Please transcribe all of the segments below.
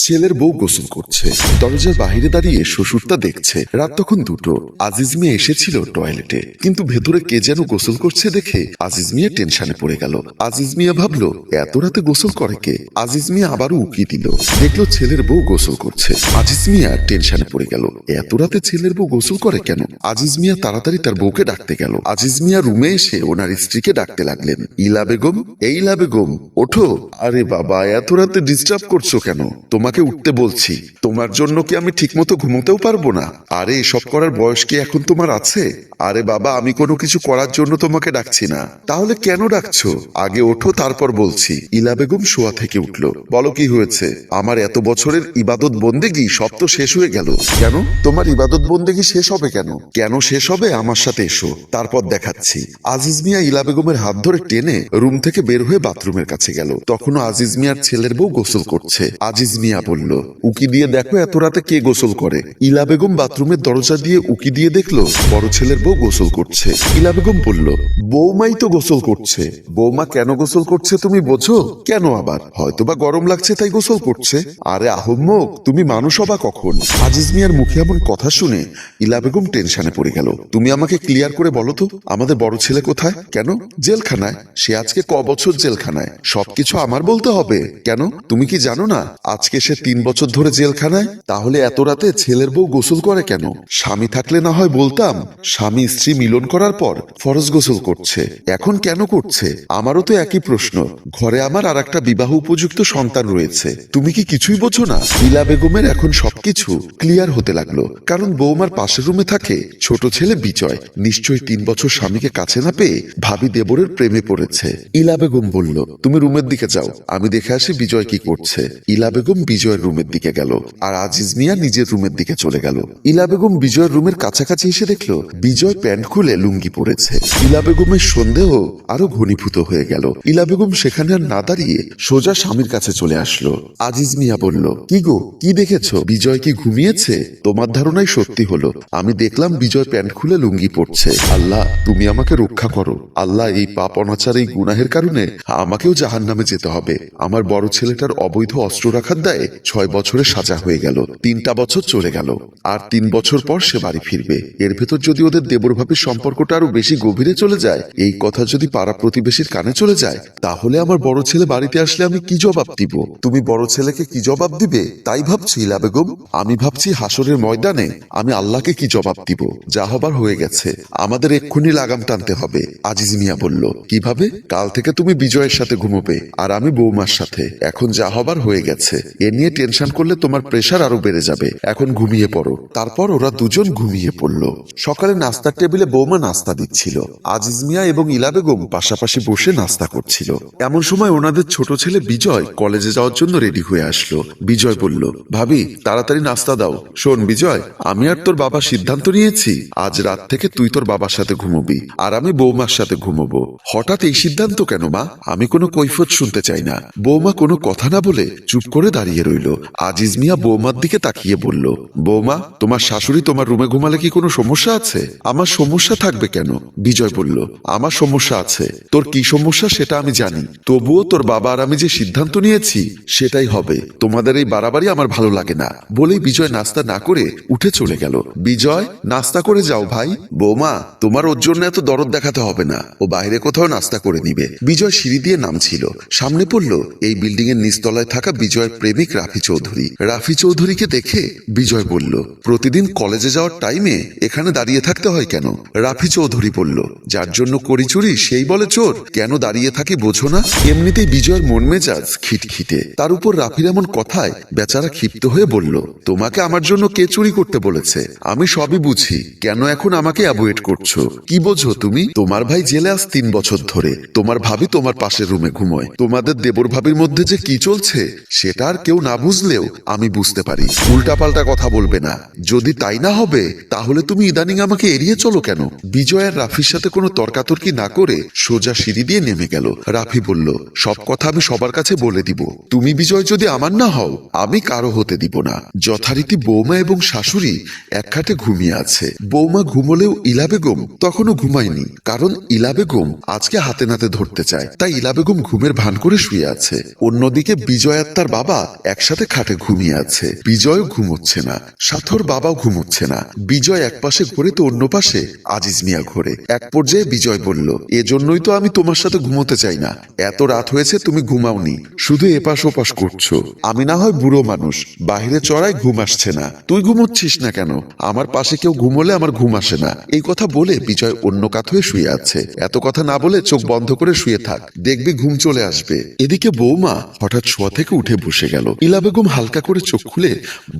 ছেলের বউ গোসল করছে, দরজার বাহিরে দাঁড়িয়ে শ্বশুরটা দেখছে। রাত তখন 2টো। আজিজ মিয়া এসেছিল টয়লেটে, কিন্তু ভেতরে কে যেন গোসল করছে দেখে আজিজ মিয়া টেনশনে পড়ে গেল। আজিজ মিয়া ভাবলো এত রাতে গোসল করে কে। আজিজ মিয়া আবারও উকি দিল, দেখলো ছেলের বউ গোসল করছে। আজিজ মিয়া টেনশনে পড়ে গেল, এত রাতে ছেলের বউ গোসল করে কেন। আজিজ মিয়া তাড়াতাড়ি তার বউকে ডাকতে গেল। আজিজ মিয়া রুমে এসে ওনার স্ত্রীকে ডাকতে লাগলেন, ইলা বেগম, এই ইলা বেগম ওঠো। আরে বাবা, এত রাতে ডিস্টার্ব করছো কেন? তোমাকে উঠতে বলছি। তোমার জন্য কি আমি ঠিকমতো ঘুমোতেও পারবো না? আরে এসব করার বয়স কি এখন তোমার আছে? আরে বাবা, আমি কোনো কিছু করার জন্য তোমাকে ডাকছি না। তাহলে কেন ডাকছো? আগে ওঠো, তারপর বলছি। ইলা বেগম শোয়া থেকে উঠলো। বলো কি হয়েছে? আমার এত বছরের ইবাদত বন্দেগি সব তো শেষ হয়ে গেল। কেন তোমার ইবাদত বন্দেগি শেষ হবে কেন? কেন শেষ হবে? আমার সাথে এসো, তারপর দেখাচ্ছি। আজিজ মিয়া ইলা বেগমের হাত ধরে টেনে রুম থেকে বের হয়ে বাথরুমের কাছে গেল। তখনও আজিজ মিয়ার ছেলের বউ গোসল করছে। আজিজ মিয়া বলল, উকি দিয়ে দেখো এত রাতে কে গোসল করে। ইলা বেগম বাথরুমের দরজা দিয়ে উকি দিয়ে দেখলো বড় ছেলের বউ গোসল করছে। ইলা বেগম বলল, বৌমাই তো গোসল করছে। বৌমা কেন গোসল করছে তুমি বোঝো? কেন আবার? হয়তোবা গরম লাগছে তাই গোসল করছে। আরে আহম্মক, তুমি মানুষ হবা কখন? আজিজ মিয়ার মুখে এমন কথা শুনে ইলা বেগম টেনশনে পড়ে গেল। তুমি আমাকে ক্লিয়ার করে বলো তো, আমাদের বড় ছেলে কোথায়? কেন? জেলখানায়। সে আজকে বছর জেলখানায়? সবকিছু আমার বলতে হবে কেন? তুমি কি জানো না আজকে সে 3 বছর ধরে জেলখানায়? তাহলে এত রাতে ছেলের বউ গোসল করে কেন? স্বামী থাকলে না হয় বলতাম, স্বামী স্ত্রী মিলন করার পর ফরজ গোসল করছে। এখন কেন করছে? আমারও তো একই প্রশ্ন। ঘরে আমার আর একটা বিবাহ উপযুক্ত সন্তান রয়েছে। তুমি কি কিছুই বোঝো না? ইলা বেগমের এখন সবকিছু ক্লিয়ার হতে লাগলো, কারণ বৌমার পাশের রুমে থাকে ছোট ছেলে বিজয়। নিশ্চয়ই 3 বছর স্বামীকে কাছে না পেয়ে ভাবি দেবরের প্রেমে পড়েছে। ইলা বেগম বলল, তুমি রুমের দিকে যাও, আমি দেখে আসি বিজয় কি করছে। ইলা বেগম বিজয়ের রুমের দিকে গেল, আর আজিজ মিয়া নিজের রুমের দিকে চলে গেল। ইলা বেগম বিজয়ের রুমের কাছাকাছি এসে দেখলো বিজয় প্যান্ট খুলে লুঙ্গি পরেছে। ইলা বেগমের সন্দেহ আরো ঘনীভূত হয়ে গেল। ইলা বেগম সেখানে আর না দাঁড়িয়ে সোজা স্বামীর কাছে চলে আসলো। আজিজ মিয়া বলল, কি গো, কি দেখেছো? বিজয় কি ঘুমিয়েছে? তোমার ধারণাই সত্যি হলো। আমি দেখলাম বিজয় প্যান্ট খুলে লুঙ্গি পরছে। আল্লাহ, তুমি আমাকে রক্ষা করো। আল্লাহ, এই পাপ অনাচার, এই গুনাহের কারণে আমাকেও জাহান্নামে যেতে হবে। আমার বড় ছেলেটার অবৈধ অস্ত্র রাখার দায়ে 6 বছরের সাজা হয়ে গেল। 3টা বছর চলে গেল, আর 3 বছর পর সে বাড়ি ফিরবে। এর ভেতর যদি ওদের দেবর ভাবির সম্পর্কটা আরো বেশি গভীরে চলে যায়, এই কথা যদি পাড়া প্রতিবেশীর কানে চলে যায়, তাহলে আমার বড় ছেলে বাড়িতে আসলে আমি কি জবাব দিব? তুমি বড় ছেলেকে কি জবাব দিবে তাই ভাবছি ইলা বেগম। আমি ভাবছি হাসরের ময়দানে আমি আল্লাহকে কি জবাব দিব। যা হবার হয়ে গেছে, আমাদের এক্ষুনি লাগাম টানতে হবে। আজিজ মিয়া বলল, কিভাবে? কাল থেকে তুমি বিজয়ের সাথে ঘুমোবে, আর আমি বৌমার সাথে। এখন যা হবার হয়ে গেছে, এ নিয়ে টেনশন করলে তোমার প্রেশার আরো বেড়ে যাবে। এখন ঘুমিয়ে পড়ো। তারপর ওরা দুজন ঘুমিয়ে পড়ল। সকালে নাস্তার টেবিলে বৌমা নাস্তা দিচ্ছিল। আজিজ মিয়া এবং ইলা বেগম পাশাপাশি বসে নাস্তা করছিল। এমন সময় ওনাদের ছোট ছেলে বিজয় কলেজে যাওয়ার জন্য রেডি হয়ে আসলো। বিজয় বলল, ভাবি তাড়াতাড়ি নাস্তা দাও। শোন বিজয়, আমি আর তোর বাবা সিদ্ধান্ত নিয়েছি, আজ রাত থেকে তুই তোর বাবার সাথে ঘুমোবি, আর আমি বৌমার সাথে ঘুমোবো। হঠাৎ এই সিদ্ধান্ত কেন মা? আমি কোনো কৈফিয়ত শুনতে চাই না। বৌমা কোনো কথা না বলে চুপ করে দাঁড়িয়ে রইল। আজিজ মিয়া বৌমার দিকে তাকিয়ে বলল, বৌমা, তোমার শাশুড়ি তোমার রুমে ঘুমালে কি কোনো সমস্যা আছে? আমার সমস্যা থাকবে কেন? বিজয় বলল, আমার সমস্যা আছে। তোর কি সমস্যা সেটা আমি জানি, তবুও তোর বাবা আর আমি যে সিদ্ধান্ত নিয়েছি সেটাই হবে। তোমাদের এই বাড়াবাড়ি আমার ভালো লাগে না। বলেই বিজয় নাস্তা না করে উঠে চলে গেল। বিজয়, নাস্তা করে যাও ভাই। বৌমা, তোমার ওর জন্য এত দরদ দেখাতে হবে না, ও বাইরে কোথাও নাস্তা করে নিবে। বিজয় সিঁড়ি দিয়ে নামছিল, সামনে পড়ল এই বিল্ডিং এর নিচতলায় থাকা বিজয়ের প্রেমিক রাফি চৌধুরী। রাফি চৌধুরীকে দেখে বিজয় বলল, প্রতিদিন কলেজে যাওয়ার টাইমে এখানে দাঁড়িয়ে থাকতে হয় কেন? রাফি চৌধুরী বলল, যার জন্য করি চুরি সেই বলে চোর। কেন দাঁড়িয়ে থাকি বোঝো না? এমনিতেই বিজয়ের মন মেজাজ খিটখিটে, তার উপর রাফির এমন কথায় বেচারা ক্ষিপ্ত হয়ে বলল, তোমাকে আমার জন্য কে চুরি করতে বলেছে? আমি সবই বুঝি, কেন এখন আমাকে অ্যাভয়েড করছো? কি বোঝো তুমি? তোমার ভাই জেলে আজ 3 বছর ধরে। তোমার ভাবি তোমার পাশের রুমে ঘুমোয়। তোমাদের দেবর ভাবির মধ্যে যে কি চলছে সেটা আর কেউ না বুঝলেও আমি বুঝতে পারি। উল্টাপাল্টা কথা বলবে না। যদি তাই না হবে তাহলে তুমি ইদানিং আমাকে এড়িয়ে চলো কেন? বিজয় আর রাফির সাথে কোনো তর্কাতর্কি না করে সোজা সিঁড়ি দিয়ে নেমে গেল। রাফি বলল, সব কথা আমি সবার কাছে বলে দিব। তুমি বিজয় যদি আমার না হও, আমি কারো হতে দিব না। যথারীতি বৌমা এবং শাশুড়ি এক খাটে ঘুমিয়ে আছে। বৌমা ঘুমলেও ইলা বেগম তখনও ঘুমায়নি, কারণ ইলা বেগম আজকে হাতে নাতে ধরতে চায়। তাই ইলা বেগম ঘুমের ভান করে শুয়ে আছে। অন্যদিকে বিজয় আর তার বাবা একসাথে খাটে ঘুমিয়ে আছে। বিজয়ও ঘুমোচ্ছে না, সাথর বাবাও ঘুমোচ্ছে না। বিজয় এক পাশে ঘোরে তো অন্য পাশে আজিজ মিয়া ঘোরে। এক পর্যায়ে বিজয় বলল, এজন্যই তো আমি তোমার সাথে ঘুমোতে চাই না। এত রাত হয়েছে, তুমি ঘুমাওনি, শুধু এপাশ ওপাশ করছো। আমি না হয় বুড়ো মানুষ, বাহিরে চড়াই ঘুম আসছে না, তুই ঘুমোচ্ছিস না কেন? আমার পাশে কেউ ঘুমোলে আমার ঘুম আসে না। এই কথা বলে বিজয় অন্য কাত হয়ে শুয়ে আছে। এত কথা না বলে চোখ বন্ধ করে শুয়ে থাক, দেখবি ঘুম চলে আসবে। এদিকে বৌমা হঠাৎ শোয়া থেকে উঠে বসে গেল। ইলা বেগম হালকা করে চোখ খুলে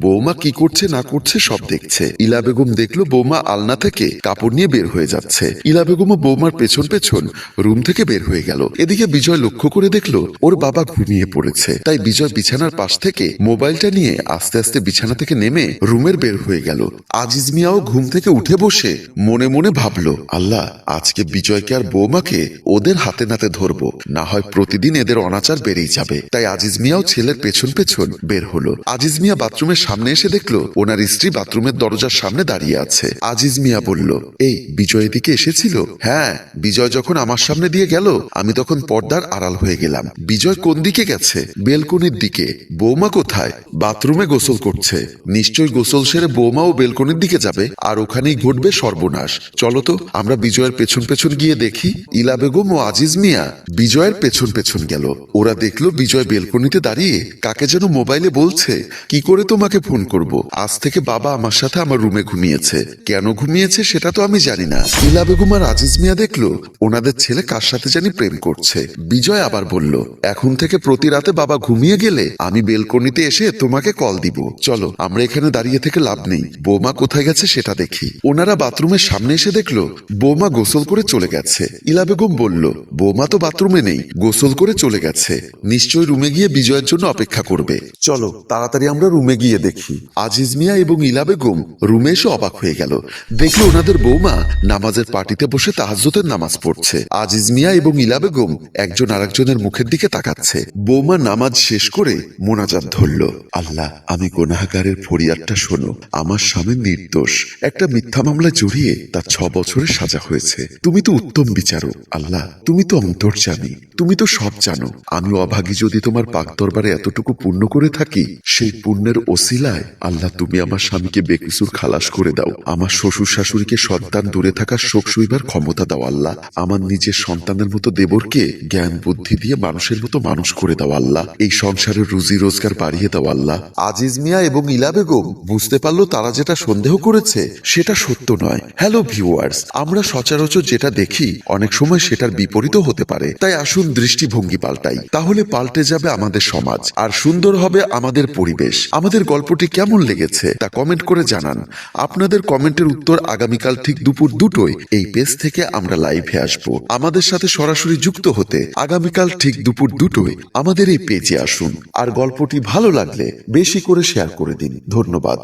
বৌমা কি করছে না করছে সব দেখছে। ইলা বেগম দেখলো বৌমা আলনা থেকে কাপড় নিয়ে বের হয়ে যাচ্ছে। ইলা বেগম ও বৌমার পেছন পেছন রুম থেকে বের হয়ে গেল। এদিকে বিজয় লক্ষ্য করে দেখলো ওর বাবা ঘুমিয়ে পড়েছে। তাই বিজয় বিছানার পাশ থেকে মোবাইলটা নিয়ে আস্তে আস্তে বিছানা থেকে নেমে রুমের বের হয়ে গেল। আজিজ মিয়াও ঘুম থেকে উঠে বসে মনে মনে ভাবলো, আল্লাহ, আজকে বিজয়কে আর বৌমাকে ওদের হাতে নাতে ধরবো, না হয় প্রতিদিন এদের অনাচার বেড়েই যাবে। তাই আজিজ মিয়াও ছেলের পেছন পেছন বের হলো। আজিজ মিয়া বাথরুমের সামনে এসে দেখলো ওনার স্ত্রী বাথরুমের দরজার সামনে দাঁড়িয়ে আছে। আজিজ মিয়া বলল, এই বিজয় এদিকে এসেছিল? হ্যাঁ, বিজয় যখন আমার সামনে দিয়ে গেল আমি তখন পর্দার আড়াল হয়ে গেলাম। বিজয় কোন দিকে গেছে? বেলকনির দিকে। বৌমা কোথায়? বাথরুমে গোসল করছে। নিশ্চয়ই গোসল সেরে বৌমাও বেলকনির দিকে যাবে, আর ওখানেই ঘটবে সর্বনাশ। চলো তো আমরা বিজয়ের পেছন পেছন গিয়ে দেখি। ইলা বেগম ও আজিজ মিয়া বিজয়ের পেছন পেছন গেল। ওরা দেখলো বিজয় বেলকনিতে দাঁড়িয়ে কাকে যেন মোবাইলে বলছে, কি করে তোমাকে ফোন করব? আজ থেকে বাবা আমার সাথে আমার রুমে ঘুমিয়েছে। কেন ঘুমিয়েছে সেটা তো আমি জানি না। ইলা বেগম আর আজিজ মিয়া দেখলো ওনাদের ছেলে কার সাথে জানি প্রেম করছে। বিজয় আবার বলল, এখন থেকে প্রতি রাতে বাবা ঘুমিয়ে গেলে আমি বেলকনিতে এসে তোমাকে কল দিব। চলো, আমরা এখানে দাঁড়িয়ে থেকে লাভ নেই, বৌমা কোথায় গেছে সেটা দেখি। ওনারা বাথরুমের সামনে এসে দেখলো বৌমা গোসল করে চলে গেছে। ইলা বেগম বলল, বৌমা তো বাথরুমে নেই, গোসল করে চলে গেছে, নিশ্চয়ই রুমে গিয়ে বিজয়ের জন্য অপেক্ষা করবে। চলো তাড়াতাড়ি আমরা রুমে গিয়ে দেখি। আজিজ মিয়া এবং ইলা বেগম রুমে এসে অবাক হয়ে গেল। দেখলো ওনাদের বৌমা নামাজের পার্টিতে বসে তাহাজ্জুদের নামাজ পড়ছে। আজিজ মিয়া এবং ইলা বেগম একজন আরেকজনের মুখের দিকে তাকাচ্ছে। বৌমা নামাজ শেষ করে মোনাজাত ধরল, আল্লাহ, আমি গুনাহগারের ফরিয়াদটা শোনো। আমার স্বামী নির্দোষ, একটা মিথ্যা মামলায় জড়িয়ে তার 6 বছরের সাজা হয়েছে। তুমি তো উত্তম বিচারক আল্লাহ, তুমি তো অন্তর্যামী, তুমি তো সব জানো। আমি অভাগী যদি তোমার পাক দরবারে এতটুকু পুণ্য করে থাকি, সেই পুণ্যের ওসিলায় আল্লাহ তুমি আমার স্বামীকে বেকসুর খালাস করে দাও। আমার শ্বশুর শাশুড়িকে সন্তান দূরে থাকার শোক সইবার ক্ষমতা দাও আল্লাহ। আমার নিজের সন্তানের মতো দেবরকে জ্ঞান বুদ্ধি দিয়ে মানুষের মতো মানুষ করে দাও আল্লাহ। এই সংসারের রুজি রোজগার বাড়িয়ে দাও আল্লাহ। আজিজ মিয়া এবং ইলা বেগম বুঝতে পারলো তারা যেটা সন্দেহ করেছে সেটা সত্য নয়। হ্যালো ভিউয়ার্স, আমরা সচরাচর যেটা দেখি অনেক সময় সেটার বিপরীতও হতে পারে। তাই আসুন দৃষ্টিভঙ্গি পাল্টাই, তাহলে পাল্টে যাবে আমাদের সমাজ আর সুন্দর হবে আমাদের পরিবেশ। আমাদের গল্পটি কেমন লেগেছে তা কমেন্ট করে জানান। আপনাদের কমেন্টের উত্তর আগামীকাল ঠিক দুপুর 2টোয় এই পেজ থেকে আমরা লাইভে আসবো। আমাদের সাথে সরাসরি যুক্ত হতে আগামীকাল ঠিক দুপুর 2টোয় আমাদের এই পেজে আসুন। আর গল্পটি ভালো লাগলে বেশি করে শেয়ার করে দিন। ধন্যবাদ।